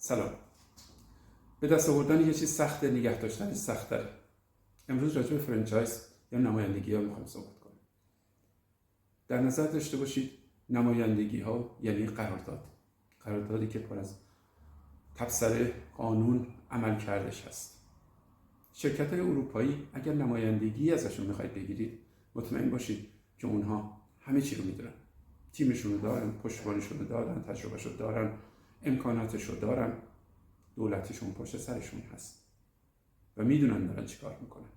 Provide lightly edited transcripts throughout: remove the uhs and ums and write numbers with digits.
سلام. به دست آوردن یه چیز سخته، نگه داشتن سخت‌تره. امروز راجع به فرانچایز یا نمایندگی‌ها می‌خوام صحبت کنم. در نظر داشته باشید نمایندگی‌ها یعنی قراردادی که پر از تبصره قانون عمل کردش هست. شرکت‌های اروپایی اگر نمایندگی ازشون می‌خواید بگیرید، مطمئن باشید که اونها همه چی رو می‌دونن. تیمشون رو دارن، پشتیبانیشون رو دارن، تجربه‌شون رو دارن، امکاناتش رو دارن، دولتشون پشت سرشون هست و میدونن دارن چی کار میکنن.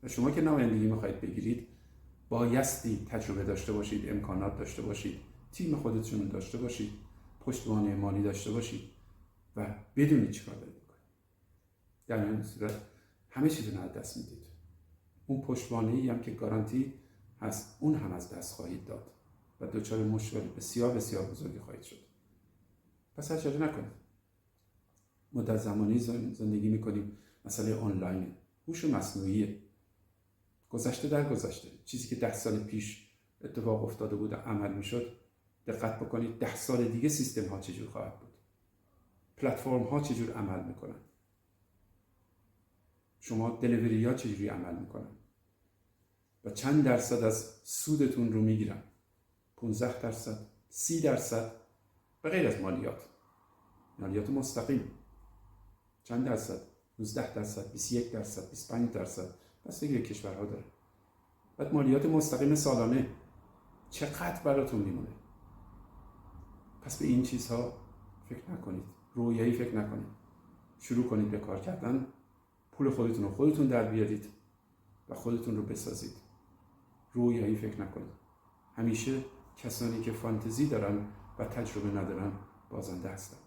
و شما که نمایندگی میخواید بگیرید بایستی تجربه داشته باشید، امکانات داشته باشید، تیم خودتون داشته باشید، پشتوانه مالی داشته باشید و بدونید چی کار دارید میکنید. در این صورت همه چیز رو از دست میدید. اون پشتوانه‌ای هم که گارانتی هست اون هم از دست خواهید داد و دچار مشکل بسیار بسیار بزرگی خواهید شد. پس عجله نکنید. مدت زمانی زندگی میکنیم، مسئله آنلاین، هوش مصنوعی، گذشته در گذشته، چیزی که 10 سال پیش اتفاق افتاده بود و عمل میشد، دقت بکنید 10 سال دیگه سیستم ها چجور خواهد بود، پلتفرم ها چجور عمل میکنن، شما دلیوری ها چجوری عمل میکنن و چند درصد از سودتون رو میگیرن، 15%، 30%، به غیر از مالیات مستقیم چند درصد، 19%، 21%، 25%، بس دیگه کشورها داره. بعد مالیات مستقیم سالانه چقدر براتون میمونه؟ پس به این چیزها فکر نکنید، رویایی فکر نکنید، شروع کنید به کار کردن، پول خودتون رو خودتون در بیارید و خودتون رو بسازید. رویایی فکر نکنید. همیشه کسانی که فانتزی دارن و تجربه ندارن بازنده هستن.